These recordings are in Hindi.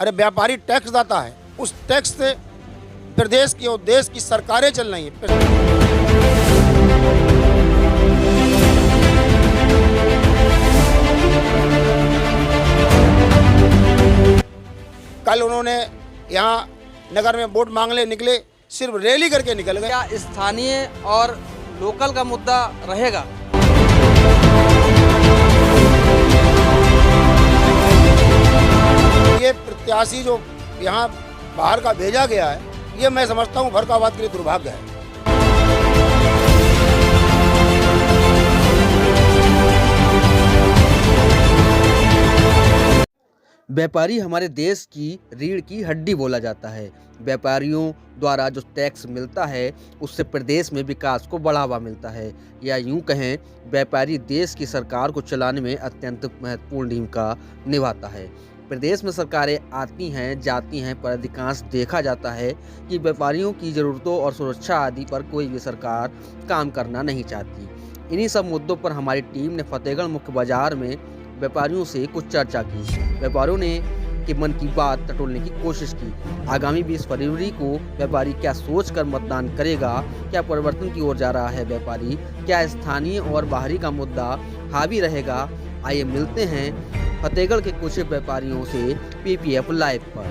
अरे व्यापारी टैक्स दाता है, उस टैक्स से प्रदेश की और देश की सरकारें चल रही हैं। कल उन्होंने यहाँ नगर में वोट मांगने निकले, सिर्फ रैली करके निकल गए। क्या स्थानीय और लोकल का मुद्दा रहेगा? ये प्रत्याशी जो यहाँ बाहर का भेजा गया है, ये मैं समझता हूँ फर्रुखाबाद के लिए दुर्भाग्य है। व्यापारी हमारे देश की रीढ़ की हड्डी बोला जाता है। व्यापारियों द्वारा जो टैक्स मिलता है उससे प्रदेश में विकास को बढ़ावा मिलता है, या यूं कहें व्यापारी देश की सरकार को चलाने में अत्यंत महत्वपूर्ण भूमिका निभाता है। प्रदेश में सरकारें आती हैं जाती हैं, पर अधिकांश देखा जाता है कि व्यापारियों की ज़रूरतों और सुरक्षा आदि पर कोई भी सरकार काम करना नहीं चाहती। इन्हीं सब मुद्दों पर हमारी टीम ने फतेहगढ़ मुख्य बाजार में व्यापारियों से कुछ चर्चा की। व्यापारियों ने कि मन की बात टटोलने की कोशिश की। आगामी 20 फरवरी को व्यापारी क्या सोचकर मतदान करेगा, क्या परिवर्तन की ओर जा रहा है व्यापारी, क्या स्थानीय और बाहरी का मुद्दा हावी रहेगा, आइए मिलते हैं फतेहगढ़ के कुछ व्यापारियों से पीपीएफ लाइव पर।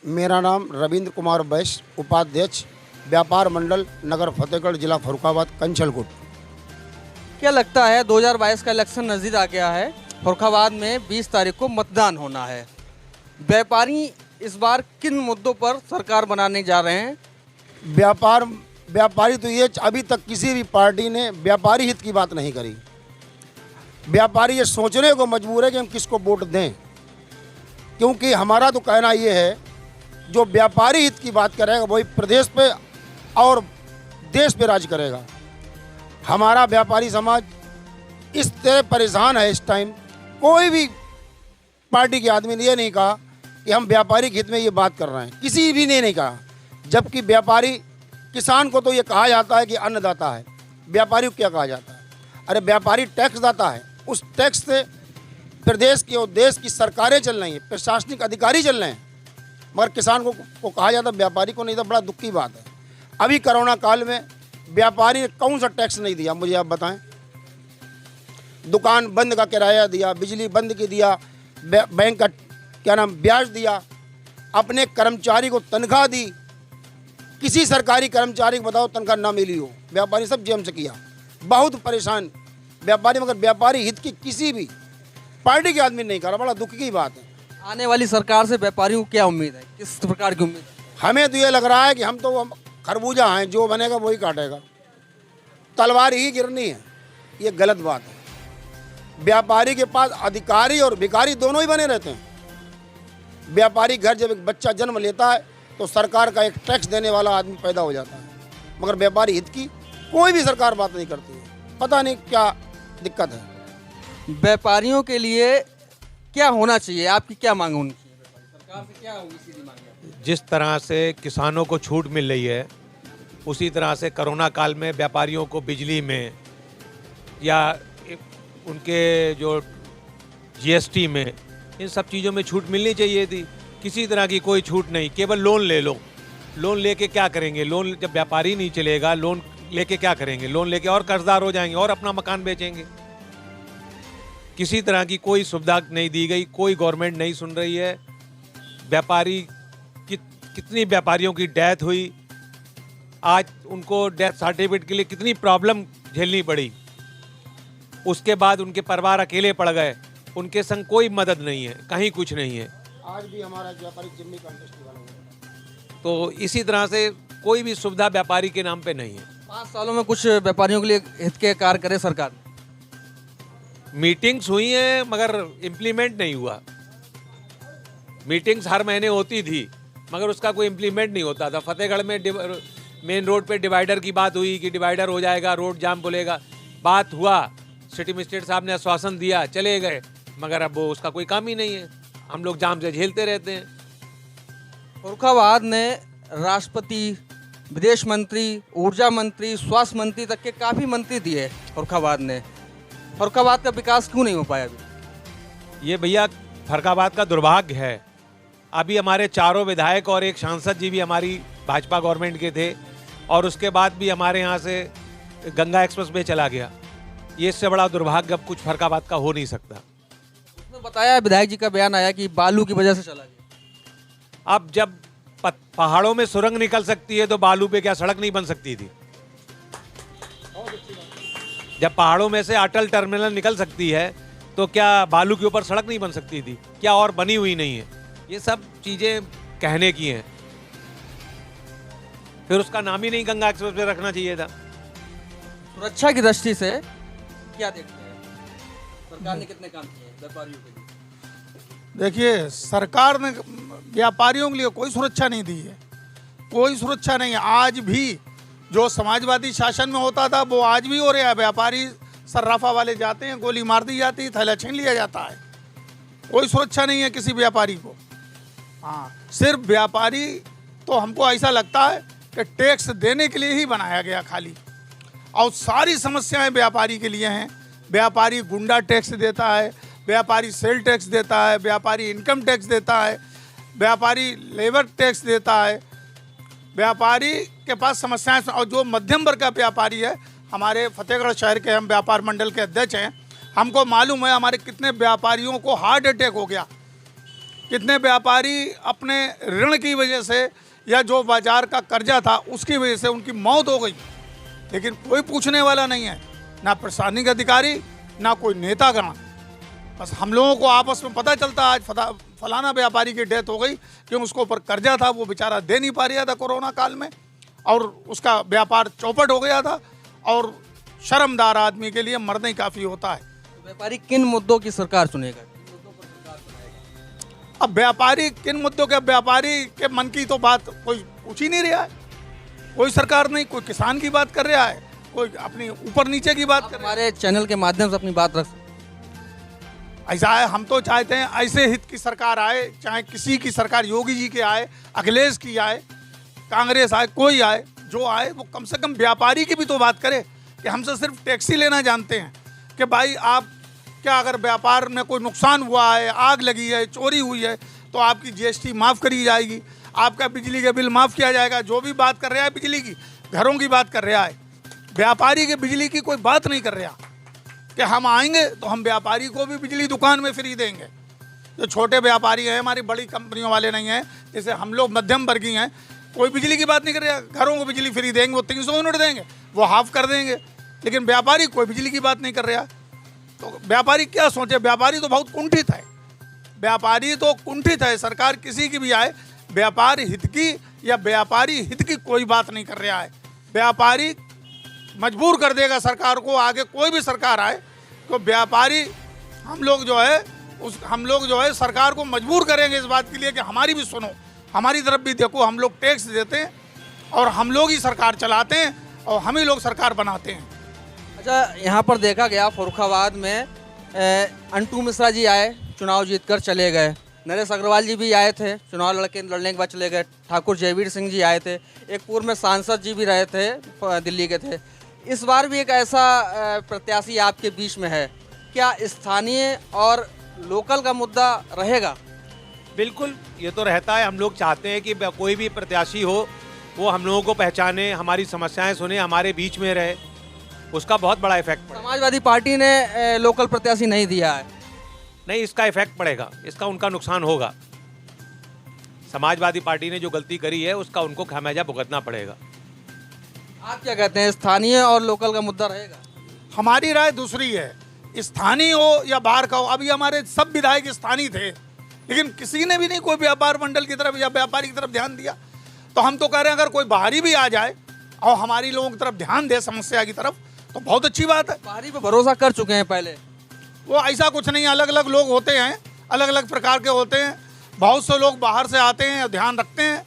मेरा नाम रविंद्र कुमार बैस, उपाध्यक्ष व्यापार मंडल नगर फतेहगढ़, जिला फर्रुखाबाद, कंचलकोट। क्या लगता है 2022 का इलेक्शन नज़दीक आ गया है, फर्रुखाबाद में 20 तारीख को मतदान होना है। व्यापारी इस बार किन मुद्दों पर सरकार बनाने जा रहे हैं? व्यापारी तो ये अभी तक किसी भी पार्टी ने व्यापारी हित की बात नहीं करी। व्यापारी ये सोचने को मजबूर है कि हम किसको वोट दें, क्योंकि हमारा तो कहना ये है जो व्यापारी हित की बात करेगा वही प्रदेश पे और देश पे राज करेगा। हमारा व्यापारी समाज इस तरह परेशान है इस टाइम, कोई भी पार्टी के आदमी ने ये नहीं कहा कि हम व्यापारी हित में ये बात कर रहे हैं, किसी भी ने नहीं कहा। जबकि व्यापारी, किसान को तो ये कहा जाता है कि अन्नदाता है, व्यापारी को क्या कहा जाता है? अरे व्यापारी टैक्स दाता है, उस टैक्स से प्रदेश की और देश की सरकारें चल रही हैं, प्रशासनिक अधिकारी चल रहे हैं, मगर किसान को कहा जाता है व्यापारी को नहीं। तो बड़ा दुख की बात है। अभी कोरोना काल में व्यापारी ने कौन सा टैक्स नहीं दिया, मुझे आप बताएं? दुकान बंद का किराया दिया, बिजली बंद की दिया, बैंक का क्या नाम ब्याज दिया, अपने कर्मचारी को तनख्वाह दी। किसी सरकारी कर्मचारी को बताओ तनख्वाह ना मिली हो, व्यापारी सब जेम से किया। बहुत परेशान व्यापारी, मगर व्यापारी हित की किसी भी पार्टी के आदमी नहीं करा। बड़ा दुख की बात है। आने वाली सरकार से व्यापारियों को क्या उम्मीद है, किस प्रकार की उम्मीद है? हमें तो ये लग रहा है कि हम तो खरबूजा हैं, जो बनेगा वही काटेगा, तलवार ही गिरनी है। ये गलत बात है। व्यापारी के पास अधिकारी और भिखारी दोनों ही बने रहते हैं। व्यापारी घर जब एक बच्चा जन्म लेता है तो सरकार का एक टैक्स देने वाला आदमी पैदा हो जाता है, मगर व्यापारी हित की कोई भी सरकार बात नहीं करती है। पता नहीं क्या दिक्कत है। व्यापारियों के लिए क्या होना चाहिए, आपकी क्या मांग होनी चाहिए? सरकार से क्या होगी सीधी मांग? जिस तरह से किसानों को छूट मिल रही है, उसी तरह से कोरोना काल में व्यापारियों को बिजली में या उनके जो जीएसटी में, इन सब चीज़ों में छूट मिलनी चाहिए थी। किसी तरह की कोई छूट नहीं, केवल लोन ले लो। लोन लेके क्या करेंगे? लोन जब व्यापारी नहीं चलेगा, लोन लेके क्या करेंगे? लोन लेके और कर्जदार हो जाएंगे और अपना मकान बेचेंगे। किसी तरह की कोई सुविधा नहीं दी गई, कोई गवर्नमेंट नहीं सुन रही है। व्यापारी कितनी व्यापारियों की डेथ हुई, आज उनको डेथ सर्टिफिकेट के लिए कितनी प्रॉब्लम झेलनी पड़ी। उसके बाद उनके परिवार अकेले पड़ गए, उनके संग कोई मदद नहीं है, कहीं कुछ नहीं है। आज भी हमारा व्यापारी जिम्मी कॉन्टेस्ट वाला हुआ। तो इसी तरह से कोई भी सुविधा व्यापारी के नाम पे नहीं है। 5 सालों में कुछ व्यापारियों के लिए हित के कार्य करे सरकार? मीटिंग्स हुई हैं मगर इम्प्लीमेंट नहीं हुआ। मीटिंग्स हर महीने होती थी मगर उसका कोई इम्प्लीमेंट नहीं होता था। फतेहगढ़ में मेन रोड पे डिवाइडर की बात हुई कि डिवाइडर हो जाएगा, रोड जाम बोलेगा, बात हुआ, सिटी मजिस्ट्रेट साहब ने आश्वासन दिया, चले गए, मगर अब वो उसका कोई काम ही नहीं है। हम लोग जाम से झेलते रहते हैं। फर्रुखाबाद ने राष्ट्रपति, विदेश मंत्री, ऊर्जा मंत्री, स्वास्थ्य मंत्री तक के काफ़ी मंत्री दिए फर्रुखाबाद ने। फर्रुखाबाद का विकास क्यों नहीं हो पाया अभी? ये भैया फरकाबाद का दुर्भाग्य है। अभी हमारे चारों विधायक और एक सांसद जी भी हमारी भाजपा गवर्नमेंट के थे, और उसके बाद भी हमारे यहाँ से गंगा एक्सप्रेस वे चला गया। ये इससे बड़ा दुर्भाग्य अब कुछ फरकाबाद का हो नहीं सकता। उसमें बताया, विधायक जी का बयान आया कि बालू की वजह से चला गया। अब जब पहाड़ों में सुरंग निकल सकती है तो बालू पे क्या सड़क नहीं बन सकती थी? जब पहाड़ों में से अटल टर्मिनल निकल सकती है तो क्या बालू के ऊपर सड़क नहीं बन सकती थी? क्या और बनी हुई नहीं है? ये सब चीजें कहने की हैं। फिर उसका नाम ही नहीं गंगा एक्सप्रेस वे रखना चाहिए था। सुरक्षा की दृष्टि से क्या देखते हैं, सरकार ने कितने काम किए हैं व्यापारियों के लिए? देखिए, सरकार ने व्यापारियों के लिए कोई सुरक्षा नहीं दी है, कोई सुरक्षा नहीं है। आज भी जो समाजवादी शासन में होता था वो आज भी हो रहा है। व्यापारी सर्राफा वाले जाते हैं, गोली मार दी जाती है, थैला छीन लिया जाता है। कोई सुरक्षा नहीं है किसी व्यापारी को। हाँ, सिर्फ व्यापारी तो हमको ऐसा लगता है कि टैक्स देने के लिए ही बनाया गया खाली, और सारी समस्याएं व्यापारी के लिए हैं। व्यापारी गुंडा टैक्स देता है, व्यापारी सेल टैक्स देता है, व्यापारी इनकम टैक्स देता है, व्यापारी लेबर टैक्स देता है। व्यापारी के पास समस्याएं, और जो मध्यम वर्ग का व्यापारी है, हमारे फतेहगढ़ शहर के हम व्यापार मंडल के अध्यक्ष हैं, हमको मालूम है हमारे कितने व्यापारियों को हार्ट अटैक हो गया, कितने व्यापारी अपने ऋण की वजह से या जो बाजार का कर्जा था उसकी वजह से उनकी मौत हो गई। लेकिन कोई पूछने वाला नहीं है, ना प्रशासनिक अधिकारी ना कोई नेतागण। बस हम लोगों को आपस में पता चलता आज फलाना व्यापारी की डेथ हो गई क्योंकि उसको ऊपर कर्जा था, वो बेचारा दे नहीं पा रहा था कोरोना काल में, और उसका व्यापार चौपट हो गया था। और शर्मदार आदमी के लिए मरना ही काफ़ी होता है। तो व्यापारी किन मुद्दों की सरकार सुनेगा, किन मुद्दों पर सरकार सुनाएगा? अब व्यापारी किन मुद्दों के, व्यापारी के मन की तो बात कोई पूछ ही नहीं रहा है। कोई सरकार नहीं, कोई किसान की बात कर रहा है, कोई अपनी ऊपर नीचे की बात कर रहा है। हमारे चैनल के माध्यम से अपनी बात रख सकते हैं। ऐसा है, हम तो चाहते हैं ऐसे हित की सरकार आए, चाहे किसी की सरकार, योगी जी के आए, अखिलेश की आए, कांग्रेस आए, कोई आए, जो आए वो कम से कम व्यापारी की भी तो बात करे कि हमसे सिर्फ टैक्सी लेना जानते हैं कि भाई आप क्या, अगर व्यापार में कोई नुकसान हुआ है, आग लगी है, चोरी हुई है, तो आपकी जीएसटी माफ़ करी जाएगी, आपका बिजली का बिल माफ़ किया जाएगा। जो भी बात कर रहा है बिजली की, घरों की बात कर रहा है, व्यापारी के बिजली की कोई बात नहीं कर रहा कि हम आएंगे तो हम व्यापारी को भी बिजली दुकान में फ्री देंगे। जो छोटे व्यापारी हैं, हमारी बड़ी कंपनियों वाले नहीं हैं, जैसे हम लोग मध्यम वर्गीय हैं, कोई बिजली की बात नहीं कर रहा। घरों को बिजली फ्री देंगे, वो 300 यूनिट देंगे, वो हाफ कर देंगे, लेकिन व्यापारी कोई बिजली की बात नहीं कर रहा। तो व्यापारी क्या सोचे? व्यापारी तो बहुत कुंठित है, व्यापारी तो कुंठित है। सरकार किसी की भी आए, व्यापार हित की या व्यापारी हित की कोई बात नहीं कर रहा है। व्यापारी मजबूर कर देगा सरकार को, आगे कोई भी सरकार आए तो व्यापारी, हम लोग जो है सरकार को मजबूर करेंगे इस बात के लिए कि हमारी भी सुनो, हमारी तरफ भी देखो। हम लोग टैक्स देते हैं और हम लोग ही सरकार चलाते हैं और हम ही लोग सरकार बनाते हैं। अच्छा, यहाँ पर देखा गया फर्रुखाबाद में अंटू मिश्रा जी आए, चुनाव जीतकर चले गए। नरेश अग्रवाल जी भी आए थे, चुनाव लड़ने के बाद चले गए। ठाकुर जयवीर सिंह जी आए थे, एक पूर्व में सांसद जी भी रहे थे, दिल्ली के थे। इस बार भी एक ऐसा प्रत्याशी आपके बीच में है, क्या स्थानीय और लोकल का मुद्दा रहेगा? बिल्कुल, ये तो रहता है। हम लोग चाहते हैं कि कोई भी प्रत्याशी हो वो हम लोगों को पहचाने, हमारी समस्याएं सुने, हमारे बीच में रहे, उसका बहुत बड़ा इफेक्ट पड़ेगा। समाजवादी पार्टी ने लोकल प्रत्याशी नहीं दिया है। नहीं, इसका इफेक्ट पड़ेगा, इसका उनका नुकसान होगा। समाजवादी पार्टी ने जो गलती करी है उसका उनको खामियाजा भुगतना पड़ेगा। आप क्या कहते हैं, स्थानीय और लोकल का मुद्दा रहेगा? हमारी राय दूसरी है, स्थानीय हो या बाहर का हो। अभी हमारे सब विधायक स्थानीय थे, लेकिन किसी ने भी नहीं कोई व्यापार मंडल की तरफ या व्यापारी की तरफ ध्यान दिया। तो हम तो कह रहे हैं अगर कोई बाहरी भी आ जाए और हमारी लोगों की तरफ ध्यान दे, समस्या की तरफ, तो बहुत अच्छी बात है। बाहरी पे भरोसा कर चुके हैं पहले। वो ऐसा कुछ नहीं, अलग अलग लोग होते हैं, अलग अलग प्रकार के होते हैं। बहुत से लोग बाहर से आते हैं, ध्यान रखते हैं।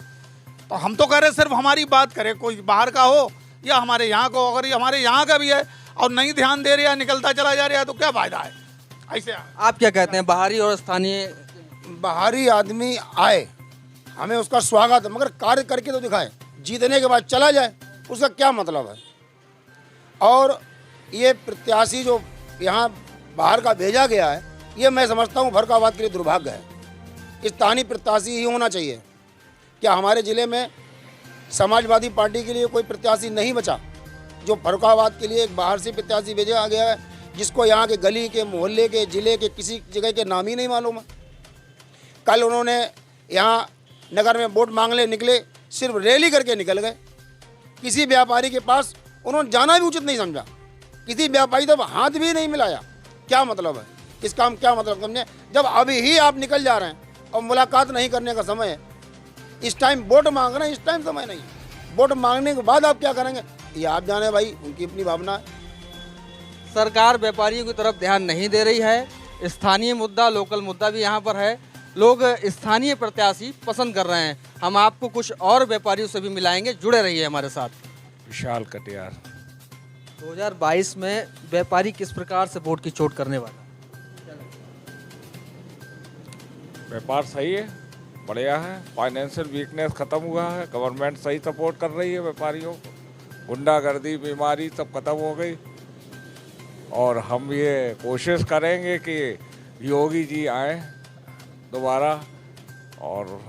तो हम तो कह रहे हैं सिर्फ हमारी बात करें, कोई बाहर का हो या हमारे यहाँ का हो। अगर ये हमारे यहाँ का भी है और नहीं ध्यान दे रहा, निकलता चला जा रहा है, तो क्या फ़ायदा है? ऐसे आप क्या कहते हैं, बाहरी और स्थानीय? बाहरी आदमी आए, हमें उसका स्वागत है, मगर कार्य करके तो दिखाए। जीतने के बाद चला जाए, उसका क्या मतलब है? और ये प्रत्याशी जो यहाँ बाहर का भेजा गया है, ये मैं समझता हूँ फर्रुखाबाद के लिए दुर्भाग्य है। स्थानीय प्रत्याशी ही होना चाहिए। क्या हमारे ज़िले में समाजवादी पार्टी के लिए कोई प्रत्याशी नहीं बचा? जो फर्रुखाबाद के लिए एक बाहर से प्रत्याशी भेजा गया है, जिसको यहाँ के गली के, मोहल्ले के, ज़िले के किसी जगह के नाम ही नहीं मालूम है। कल उन्होंने यहाँ नगर में वोट मांगने निकले, सिर्फ रैली करके निकल गए। किसी व्यापारी के पास उन्होंने जाना भी उचित नहीं समझा। किसी व्यापारी तक हाथ भी नहीं मिलाया। क्या मतलब है इसका? हम क्या मतलब समझे? जब अभी ही आप निकल जा रहे हैं और मुलाकात नहीं करने का समय है, इस टाइम वोट मांग रहे हैं, इस टाइम समय नहीं। वोट मांगने के बाद आप क्या करेंगे ये आप जाने भाई, उनकी अपनी भावना है। सरकार व्यापारियों की तरफ ध्यान नहीं दे रही है। स्थानीय मुद्दा, लोकल मुद्दा भी यहाँ पर है। लोग स्थानीय प्रत्याशी पसंद कर रहे हैं। हम आपको कुछ और व्यापारियों से भी मिलाएंगे, जुड़े रहिए हमारे साथ। विशाल कटियार। 2022 में व्यापारी किस प्रकार से वोट की चोट करने वाला? व्यापार सही है, बढ़िया है, फाइनेंशियल वीकनेस खत्म हुआ है, गवर्नमेंट सही सपोर्ट कर रही है व्यापारियों को, गुंडागर्दी, बीमारी सब खत्म हो गई। और हम ये कोशिश करेंगे कि योगी जी आए दोबारा और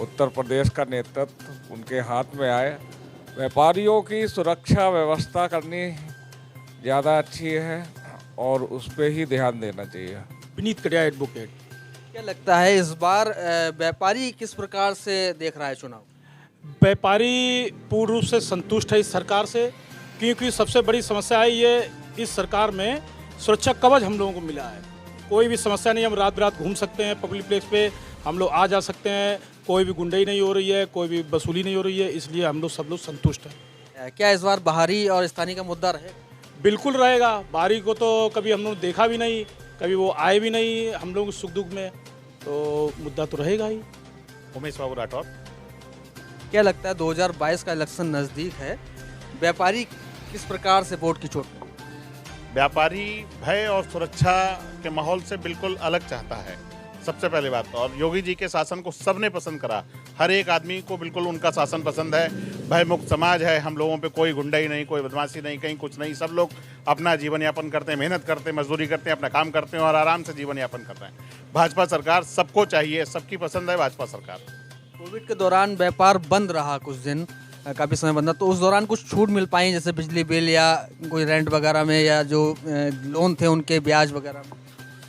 उत्तर प्रदेश का नेतृत्व उनके हाथ में आए। व्यापारियों की सुरक्षा व्यवस्था करनी ज़्यादा अच्छी है और उस पर ही ध्यान देना चाहिए। विनीत कटियार एडवोकेट। क्या लगता है इस बार व्यापारी किस प्रकार से देख रहा है चुनाव? व्यापारी पूर्ण रूप से संतुष्ट है इस सरकार से, क्योंकि सबसे बड़ी समस्या है ये इस सरकार में सुरक्षा कवच हम लोगों को मिला है। कोई भी समस्या नहीं, हम रात बिरात घूम सकते हैं, पब्लिक प्लेस पे हम लोग आ जा सकते हैं, कोई भी गुंडाई नहीं हो रही है, कोई भी वसूली नहीं हो रही है, इसलिए हम लोग सब लोग संतुष्ट हैं। क्या इस बार बाहरी और स्थानीय का मुद्दा रहेगा? बिल्कुल रहेगा। बाहरी को तो कभी हम लोग देखा भी नहीं, कभी वो आए भी नहीं हम लोग सुख दुख में, तो मुद्दा तो रहेगा ही। उमेश बाबू राठौर। क्या लगता है 2022 का इलेक्शन नज़दीक है, व्यापारी किस प्रकार से वोट की चोट? व्यापारी भय और सुरक्षा के माहौल से बिल्कुल अलग चाहता है, सबसे पहली बात। और योगी जी के शासन को सबने पसंद करा, हर एक आदमी को बिल्कुल उनका शासन पसंद है। भय मुक्त समाज है, हम लोगों पे कोई गुंडाई नहीं, कोई बदमाशी नहीं, कहीं कुछ नहीं। सब लोग अपना जीवन यापन करते हैं, मेहनत करते हैं, मजदूरी करते हैं, अपना काम करते हैं और आराम से जीवन यापन कर रहे हैं। भाजपा सरकार सबको चाहिए, सबकी पसंद है भाजपा सरकार। कोविड के दौरान व्यापार बंद रहा, कुछ दिन काफ़ी समय बंद था, तो उस दौरान कुछ छूट मिल पाई जैसे बिजली बिल या कोई रेंट वगैरह में, या जो लोन थे उनके ब्याज वगैरह में?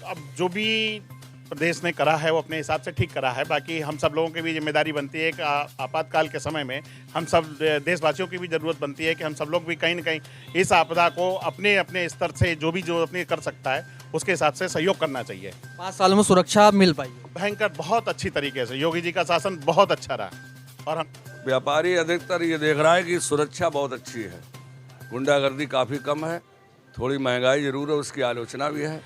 अब जो भी प्रदेश ने करा है वो अपने हिसाब से ठीक करा है। बाकी हम सब लोगों की भी जिम्मेदारी बनती है कि आपातकाल के समय में हम सब देशवासियों की भी ज़रूरत बनती है कि हम सब लोग भी कहीं ना कहीं इस आपदा को अपने अपने स्तर से जो अपने कर सकता है उसके हिसाब से सहयोग करना चाहिए। 5 सालों में सुरक्षा मिल पाई? भयंकर, बहुत अच्छी तरीके से योगी जी का शासन बहुत अच्छा रहा। और हम व्यापारी अधिकतर ये देख रहा है कि सुरक्षा बहुत अच्छी है, गुंडागर्दी काफ़ी कम है, थोड़ी महंगाई ज़रूर है, उसकी आलोचना भी है,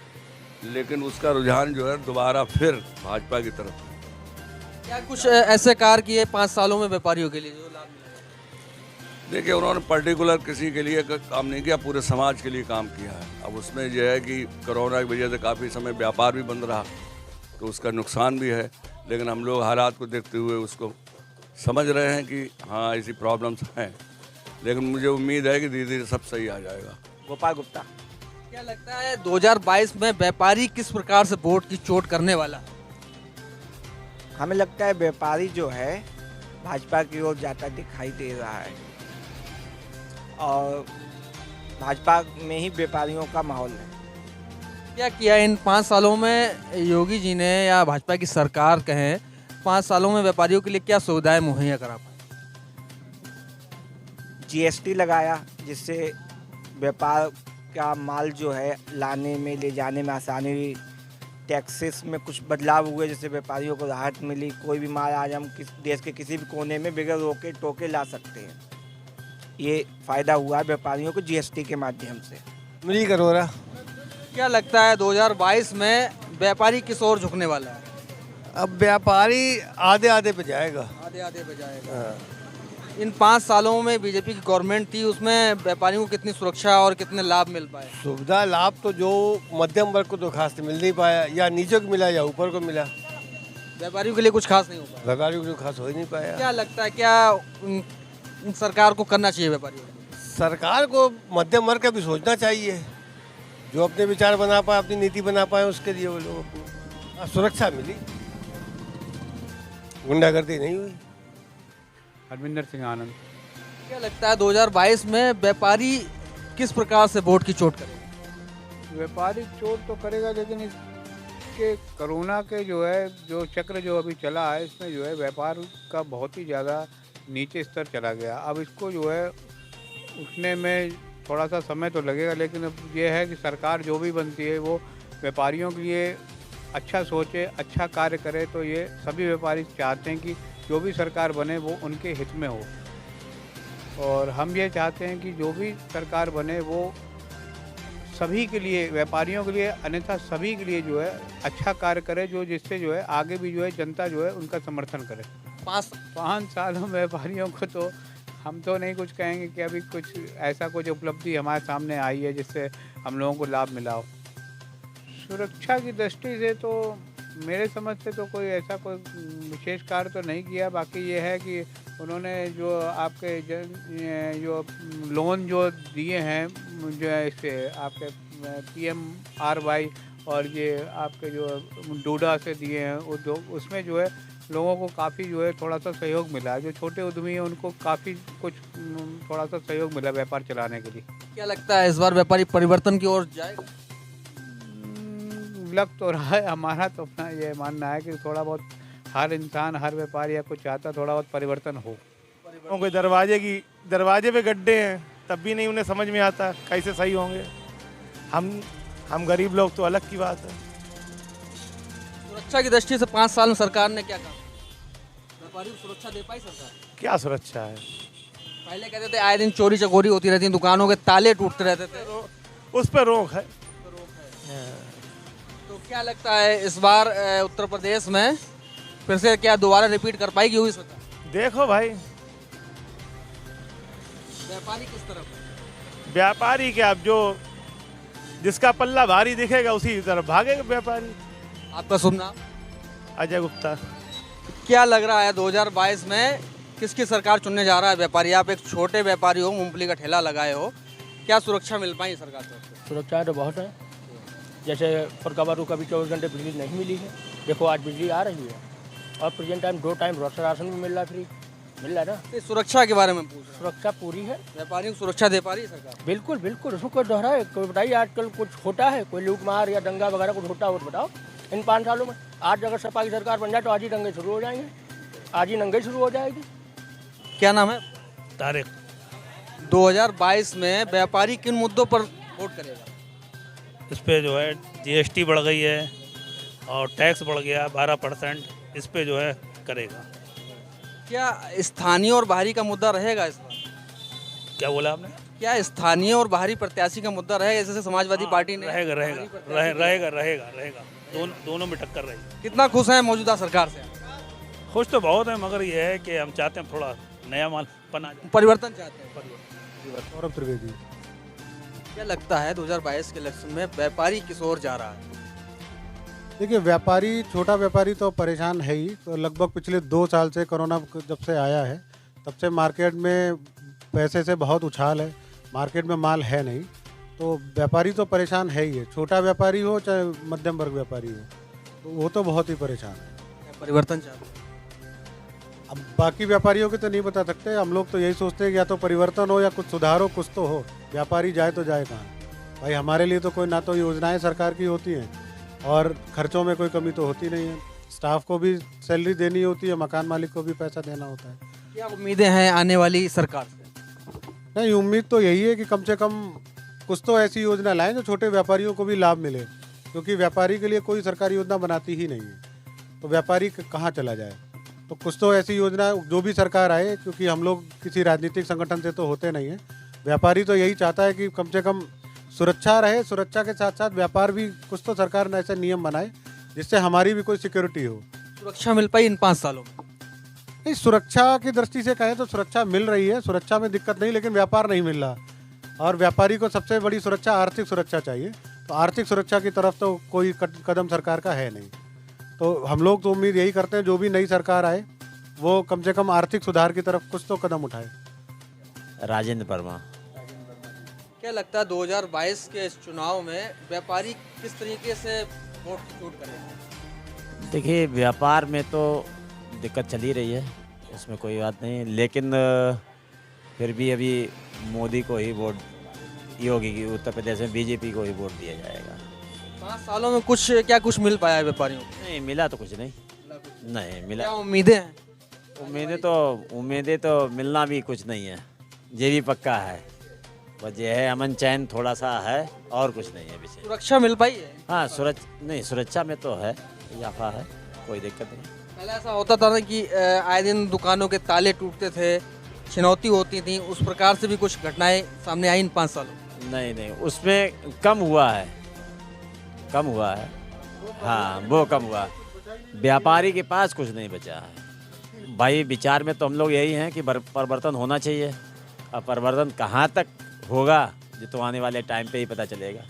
लेकिन उसका रुझान जो है दोबारा फिर भाजपा की तरफ है। क्या कुछ ऐसे कार्य किए 5 सालों में व्यापारियों के लिए जो लाभ मिलेगा? देखिए, उन्होंने पर्टिकुलर किसी के लिए काम नहीं किया, पूरे समाज के लिए काम किया है। अब उसमें यह है कि कोरोना की वजह से काफ़ी समय व्यापार भी बंद रहा, तो उसका नुकसान भी है, लेकिन हम लोग हालात को देखते हुए उसको समझ रहे हैं कि हाँ ऐसी प्रॉब्लम्स हैं, लेकिन मुझे उम्मीद है कि धीरे धीरे सब सही आ जाएगा। गोपाल गुप्ता। क्या लगता है 2022 में व्यापारी किस प्रकार से वोट की चोट करने वाला? हमें लगता है व्यापारी जो है भाजपा की ओर जाता दिखाई दे रहा है और भाजपा में ही व्यापारियों का माहौल है। क्या किया इन 5 सालों में योगी जी ने या भाजपा की सरकार कहें, 5 सालों में व्यापारियों के लिए क्या सुविधाएं मुहैया करा पाए? जीएसटी लगाया जिससे व्यापार का माल जो है लाने में ले जाने में आसानी हुई। टैक्सेस में कुछ बदलाव हुए जिससे व्यापारियों को राहत मिली। कोई भी माल आज हम देश के किसी भी कोने में बगैर रोके टोके ला सकते हैं। ये फ़ायदा हुआ है व्यापारियों को जीएसटी के माध्यम से। मिली करोरा। क्या लगता है 2022 में व्यापारी किस ओर झुकने वाला है? अब व्यापारी आधे आधे पे जाएगा। आधे आधे पे जाएगा। इन 5 सालों में बीजेपी की गवर्नमेंट थी, उसमें व्यापारियों को कितनी सुरक्षा और कितने लाभ मिल पाए? सुविधा लाभ तो जो मध्यम वर्ग को तो खास मिल नहीं पाया, या नीचे को मिला या ऊपर को मिला। व्यापारियों के लिए कुछ खास नहीं हो पाया। व्यापारियों को खास हो ही नहीं पाया। क्या लगता है क्या सरकार को करना चाहिए व्यापारियों को? सरकार को मध्यम वर्ग का भी सोचना चाहिए। जो अपने विचार बना पाए, अपनी नीति बना पाए, उसके लिए वो लोगों को सुरक्षा मिली, गुंडागर्दी नहीं हुई। हरविंदर सिंह आनंद। क्या लगता है 2022 में व्यापारी किस प्रकार से वोट की चोट करेगा? व्यापारी चोट तो करेगा, लेकिन इसके कोरोना के जो है जो चक्र जो अभी चला है, इसमें जो है व्यापार का बहुत ही ज़्यादा नीचे स्तर चला गया। अब इसको जो है उठने में थोड़ा सा समय तो लगेगा, लेकिन अब ये है कि सरकार जो भी बनती है वो व्यापारियों के लिए अच्छा सोचे, अच्छा कार्य करे। तो ये सभी व्यापारी चाहते हैं कि जो भी सरकार बने वो उनके हित में हो, और हम ये चाहते हैं कि जो भी सरकार बने वो सभी के लिए, व्यापारियों के लिए, अन्यथा सभी के लिए जो है अच्छा कार्य करे, जो जिससे जो है आगे भी जो है जनता जो है उनका समर्थन करे। 5 सालों में व्यापारियों को तो हम तो नहीं कुछ कहेंगे कि अभी कुछ ऐसा कुछ उपलब्धि हमारे सामने आई है जिससे हम लोगों को लाभ मिला हो। सुरक्षा की दृष्टि से तो मेरे समझ से तो कोई ऐसा कोई विशेष कार्य तो नहीं किया। बाकी ये है कि उन्होंने जो आपके जो लोन जो दिए हैं, जो है इससे आपके PMRY और ये आपके जो डोडा से दिए हैं उद्योग, उसमें जो है लोगों को काफ़ी जो है थोड़ा सा सहयोग मिला है। जो छोटे उद्यमी हैं उनको काफ़ी कुछ थोड़ा सा सहयोग मिला व्यापार चलाने के लिए। क्या लगता है इस बार व्यापारी परिवर्तन की ओर जाएगा? लग तो रहा है, हमारा तो अपना ये मानना है कि थोड़ा बहुत हर इंसान, हर व्यापारी या कुछ चाहता थोड़ा बहुत परिवर्तन हो। कोई दरवाजे पे गड्ढे हैं तब भी नहीं उन्हें समझ में आता कैसे सही होंगे। हम गरीब लोग तो अलग की बात है। सुरक्षा की दृष्टि से 5 साल में सरकार ने क्या कहा? व्यापारी को सुरक्षा दे पाई सरकार? क्या सुरक्षा है? पहले कहते थे आए दिन चोरी चकोरी होती रहती, दुकानों के ताले टूटते रहते थे। उस पर रोक है। तो क्या लगता है इस बार उत्तर प्रदेश में फिर से क्या दोबारा रिपीट कर पाएगी हुई सरकार? देखो भाई, व्यापारी किस तरफ? व्यापारी क्या, अब जो जिसका पल्ला भारी दिखेगा उसी तरफ भागेगा व्यापारी। आपका शुभ नाम? अजय गुप्ता। क्या लग रहा है 2022 में किसकी सरकार चुनने जा रहा है व्यापारी? आप एक छोटे व्यापारी हो, मूंगफली का ठेला लगाए हो, क्या सुरक्षा मिल पाई सरकार से? सुरक्षा तो बहुत है। जैसे फरकाबारू कभी 24 घंटे बिजली नहीं मिली है, देखो आज बिजली आ रही है, और प्रेजेंट टाइम 2 टाइम राशन भी मिल रहा है, फ्री मिल रहा है ना। सुरक्षा के बारे में पूछ। सुरक्षा पूरी है, व्यापारियों को सुरक्षा दे पा रही है सरकार? बिल्कुल बिल्कुल, उसमें कोई दोहरा है? कोई बताइए आजकल कुछ होता है, कोई लूट मार या दंगा वगैरह कुछ होता हो तो बताओ। इन 5 सालों में आज अगर सपा की सरकार बन जाए तो आज ही दंगे शुरू हो जाएंगे, आज ही नंगे शुरू हो जाएगी। क्या नाम है? तारिक। 2022 में व्यापारी किन मुद्दों पर वोट करेगा? इस पे जो है GST बढ़ गई है और टैक्स बढ़ गया 12%, इस पे जो है करेगा। क्या स्थानीय और बाहरी का मुद्दा रहेगा इस बार? क्या बोला आपने? क्या स्थानीय और बाहरी प्रत्याशी का मुद्दा रहेगा? जैसे समाजवादी पार्टी ने रहेगा दोनों में टक्कर रहेगी। कितना खुश हैं मौजूदा सरकार से? खुश तो बहुत है, मगर ये है कि हम चाहते हैं थोड़ा नया माल बना जाए, परिवर्तन चाहते हैं। सौरभ त्रिवेदी। क्या लगता है 2022 के इलेक्शन में व्यापारी किस ओर जा रहा है? देखिए, व्यापारी, छोटा व्यापारी तो परेशान है ही। तो लगभग पिछले 2 साल से, कोरोना जब से आया है तब से मार्केट में पैसे से बहुत उछाल है, मार्केट में माल है नहीं, तो व्यापारी तो परेशान है ही है। छोटा व्यापारी हो चाहे मध्यम वर्ग व्यापारी हो, तो वो तो बहुत ही परेशान है। परिवर्तन चाहते हैं? अब बाकी व्यापारियों के तो नहीं बता सकते, हम लोग तो यही सोचते हैं कि या तो परिवर्तन हो या कुछ सुधार हो, कुछ तो हो। व्यापारी जाए तो जाए कहाँ भाई? हमारे लिए तो कोई ना तो योजनाएं सरकार की होती हैं और खर्चों में कोई कमी तो होती नहीं है। स्टाफ को भी सैलरी देनी होती है, मकान मालिक को भी पैसा देना होता है। क्या उम्मीदें हैं आने वाली सरकार से? नहीं, उम्मीद तो यही है कि कम से कम कुछ तो ऐसी योजना लाएं जो छोटे व्यापारियों को भी लाभ मिले, क्योंकि व्यापारी के लिए कोई सरकारी योजना बनाती ही नहीं है, तो व्यापारी कहाँ चला जाए। तो कुछ तो ऐसी योजना जो भी सरकार आए, क्योंकि हम लोग किसी राजनीतिक संगठन से तो होते नहीं हैं, व्यापारी तो यही चाहता है कि कम से कम सुरक्षा रहे, सुरक्षा के साथ साथ व्यापार भी, कुछ तो सरकार ने ऐसे नियम बनाए जिससे हमारी भी कोई सिक्योरिटी हो। सुरक्षा मिल पाई इन 5 सालों में? नहीं, सुरक्षा की दृष्टि से कहें तो सुरक्षा मिल रही है, सुरक्षा में दिक्कत नहीं, लेकिन व्यापार नहीं मिल रहा। और व्यापारी को सबसे बड़ी सुरक्षा आर्थिक सुरक्षा चाहिए, तो आर्थिक सुरक्षा की तरफ तो कोई कदम सरकार का है नहीं। तो हम लोग तो उम्मीद यही करते हैं जो भी नई सरकार आए वो कम से कम आर्थिक सुधार की तरफ कुछ तो कदम उठाए। राजेंद्र वर्मा। क्या लगता है 2022 के इस चुनाव में व्यापारी किस तरीके से वोट की चोट करेंगे? देखिए, व्यापार में तो दिक्कत चल ही रही है, इसमें कोई बात नहीं, लेकिन फिर भी अभी मोदी को ही वोट, योगी की उत्तर प्रदेश में बीजेपी को ही वोट दिया जाएगा। 5 सालों में कुछ मिल पाया है व्यापारियों को? नहीं मिला तो कुछ नहीं, नहीं मिला। क्या उम्मीदें हैं? उम्मीदें तो मिलना भी कुछ नहीं है, ये भी पक्का है, बस ये है अमन चैन थोड़ा सा है और कुछ नहीं है विषय। सुरक्षा मिल पाई है? हाँ, सुरक्षा में तो है, इजाफा है, कोई दिक्कत नहीं। पहले ऐसा होता था ना कि आए दिन दुकानों के ताले टूटते थे, चुनौती होती थी, उस प्रकार से भी कुछ घटनाएं सामने आई इन 5 सालों? नहीं, उसमें कम हुआ है। हाँ, वो कम हुआ। व्यापारी के पास कुछ नहीं बचा है। भाई विचार में तो हम लोग यही हैं कि परिवर्तन होना चाहिए। अब परिवर्तन कहाँ तक होगा ये तो आने वाले टाइम पे ही पता चलेगा।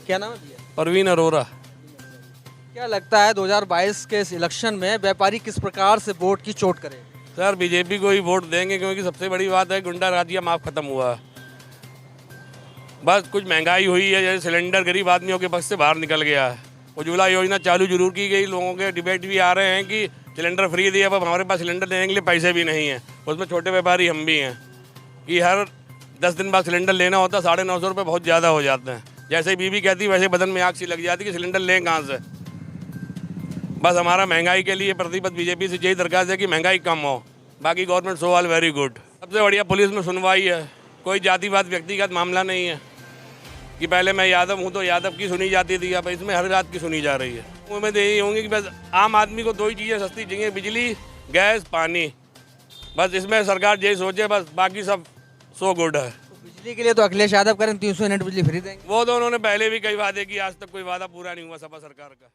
क्या नाम है भैया? परवीन अरोरा। क्या लगता है 2022 के इस इलेक्शन में व्यापारी किस प्रकार से वोट की चोट करे? सर बीजेपी को ही वोट देंगे, क्योंकि सबसे बड़ी बात है गुंडा राजिया माफ खत्म हुआ। बस कुछ महंगाई हुई है, जैसे सिलेंडर गरीब आदमियों के पक्ष से बाहर निकल गया है। उज्ज्वला योजना चालू जरूर की गई, लोगों के डिबेट भी आ रहे हैं कि सिलेंडर फ्री दिया, अब हमारे पास सिलेंडर लेने के लिए पैसे भी नहीं हैं। उसमें छोटे व्यापारी हम भी हैं कि हर 10 दिन बाद सिलेंडर लेना होता, 950 रुपये बहुत ज़्यादा हो जाते हैं। जैसे ही बीबी कहती वैसे बदन में आग सी लग जाती कि सिलेंडर लें कहाँ से। बस हमारा महंगाई के लिए प्रतिबद्ध बीजेपी से यही दरख्वास्त है कि महंगाई कम हो, बाकी government so all very good. सबसे बढ़िया पुलिस में सुनवाई है, कोई जातिवाद व्यक्तिगत मामला नहीं है कि पहले मैं यादव हूँ तो यादव की सुनी जाती थी, अब इसमें हर रात की सुनी जा रही है। उम्मीद यही होंगी कि बस आम आदमी को 2 ही चीज़ें सस्ती चाहिए, बिजली, गैस, पानी। बस इसमें सरकार यही सोचे, बस बाकी सब सो गुड है। बिजली के लिए तो अखिलेश यादव करें 300 यूनिट बिजली फ्री देंगे। वो तो उन्होंने पहले भी कई वादे किए, आज तक कोई वादा पूरा नहीं हुआ सपा सरकार का।